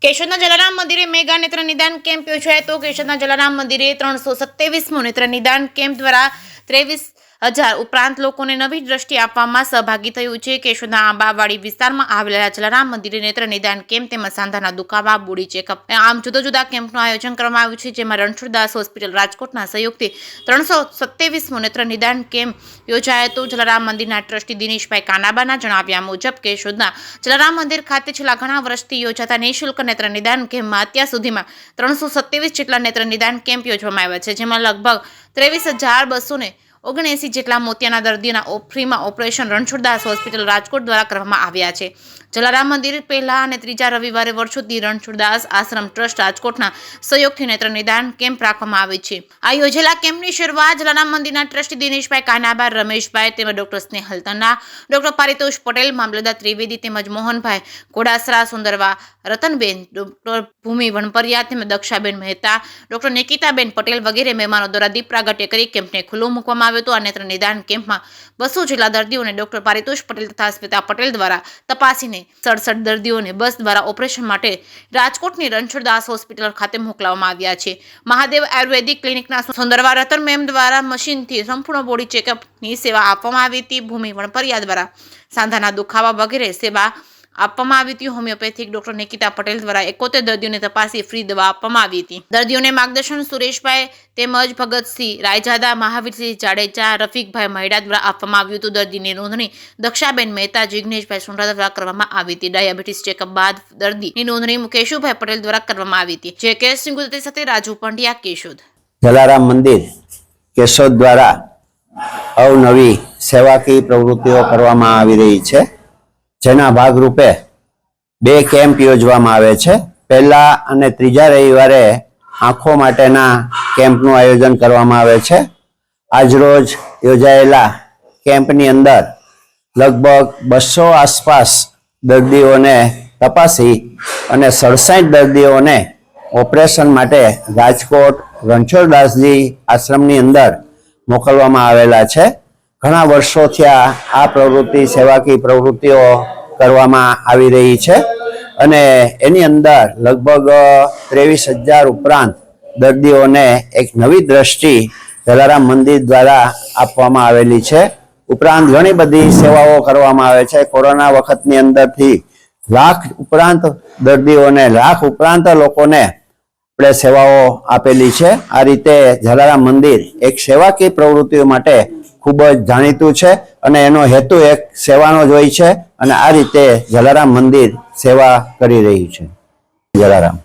કેશોદના જલારામ મંદિરે મેગા નેત્ર નિદાન કેમ્પ યોજાયો હતો। કેશોદના જલારામ મંદિરે 327મો નેત્ર નિદાન કેમ્પ દ્વારા 23,000 ઉપરાંત લોકોને નવી દ્રષ્ટિ આપવામાં સહભાગી થયું છે। કેશોદના આંબાવાડી વિસ્તારમાં આવેલા જલારામ મંદિરે નેત્ર નિદાન કેમ્પ તેમજ સાંધાના દુખાવા, બોડી ચેકઅપ આમ જુદા જુદા કેમ્પનું આયોજન કરવામાં આવ્યું છે, જેમાં રણછોડદાસ હોસ્પિટલ રાજકોટના સહયોગથી 327મો નેત્ર નિદાન કેમ્પ યોજાયો હતો। જલારામ મંદિરના ટ્રસ્ટી દિનેશભાઈ કાનાબાના જણાવ્યા મુજબ કેશોદના જલારામ મંદિર ખાતે છેલ્લા ઘણા વર્ષથી યોજાતા નિઃશુલ્ક નેત્ર નિદાન કેમ્પમાં અત્યાર સુધીમાં 327 જેટલા નેત્ર નિદાન કેમ્પ યોજવામાં આવ્યા છે, જેમાં લગભગ 23,279 જેટલા મોતિયાના દર્દીઓના ફ્રીમાં ઓપરેશન રણછોડદાસ હોસ્પિટલ રાજકોટ દ્વારા કરવામાં આવ્યા છે। જલારામ મંદિર પહેલા અને ત્રીજા રવિવારે વર્ષોથી રણછોડદાસ આશ્રમ ટ્રસ્ટ રાજકોટના સહયોગથી નેત્ર નિદાન કેમ્પ રાખવામાં આવે છે। આ યોજેલા કેમ્પની શરૂઆત જલારામ મંદિરના ટ્રસ્ટી દિનેશભાઈ કાનાબા, રમેશભાઈ તેમજ ડોક્ટર સ્નેહલ તન્ના, ડોક્ટર પારિતોષ પટેલ, મામલતદાર ત્રિવેદી તેમજ મોહનભાઈ ઘોડાસરા, સુંદરવા રતનબેન, ડોક્ટર ભૂમિ વણપરિયા તેમજ દક્ષાબેન મહેતા, ડોક્ટર નિકિતાબેન પટેલ વગેરે મહેમાનો દ્વારા દીપ પ્રાગટ્ય કરી કેમ્પને ખુલ્લો મૂકવામાં આવ્યો હતો। આ નેત્ર નિદાન કેમ્પમાં 200 જેટલા દર્દીઓને ડોક્ટર પારિતોષ પટેલ તથા સ્મિતા પટેલ દ્વારા તપાસીને 67 દર્દીઓને બસ દ્વારા ઓપરેશન માટે રાજકોટની રણછોડદાસ હોસ્પિટલ ખાતે મોકલવામાં આવ્યા છે। મહાદેવ આયુર્વેદિક ક્લિનિકના સુંદરવા રતન મેમ દ્વારા મશીનથી સંપૂર્ણ બોડી ચેકઅપની સેવા આપવામાં આવી હતી। ભૂમિ વણપરિયા દ્વારા સાંધાના દુખાવા વગેરે સેવા આપવામાં આવી હતી। હોમિયોપેથિક ડોક્ટર નિકિતા પટેલ દ્વારા 71 દર્દીઓને તપાસી ફ્રી દવા આપવામાં આવી હતી। દર્દીઓને માર્ગદર્શન સુરેશભાઈ તેમજ ભગતસિંહ રાયજાદા, મહાવીરસિંહ જાડેજા, રફીકભાઈ મહેડા દ્વારા આપવામાં આવ્યું હતું। દર્દીની નોંધણી દક્ષાબેન મહેતા, જિગ્નેશભાઈ સોનરા દ્વારા કરવામાં આવી હતી। ડાયાબિટીસ ચેકઅપ બાદ દર્દીની નોંધણી કેશુભાઈ પટેલ દ્વારા કરવામાં આવી હતી। જે કેસ ગુજરાતી સાથે રાજુ પંડ્યા, કેશોદ। જલારામ મંદિર કેશોદ દ્વારા અવનવી સેવાકીય પ્રવૃત્તિઓ કરવામાં આવી રહી છે, જેના ભાગરૂપે 2 કેમ્પ યોજવામાં આવે છે। પહેલા અને ત્રીજા રવિવારે આંખો માટેના કેમ્પનું આયોજન કરવામાં આવે છે। આજરોજ યોજાયેલા કેમ્પની અંદર લગભગ 200 આસપાસ દર્દીઓને તપાસી અને 67 દર્દીઓને ઓપરેશન માટે રાજકોટ રણછોડદાસજી આશ્રમની અંદર મોકલવામાં આવેલા છે। ઘણા વર્ષોથી આ પ્રવૃત્તિ, સેવાકીય પ્રવૃત્તિઓ કરવામાં આવી રહી છે અને એની અંદર લગભગ 23,000 ઉપરાંત દર્દીઓને એક નવી દ્રષ્ટિ જલારામ મંદિર દ્વારા આપવામાં આવેલી છે। ઉપરાંત ઘણી બધી સેવાઓ કરવામાં આવે છે। કોરોના વખતની અંદરથી લાખ ઉપરાંત દર્દીઓને, લાખ ઉપરાંત લોકોને આપણે સેવાઓ આપેલી છે। આ રીતે જલારામ મંદિર એક સેવાકીય પ્રવૃત્તિઓ માટે ખૂબ જ જાણીતું છે અને એનો હેતુ એક સેવાનો જ હોય છે અને આ રીતે જલારામ મંદિર સેવા કરી રહ્યું છે। જલારામ।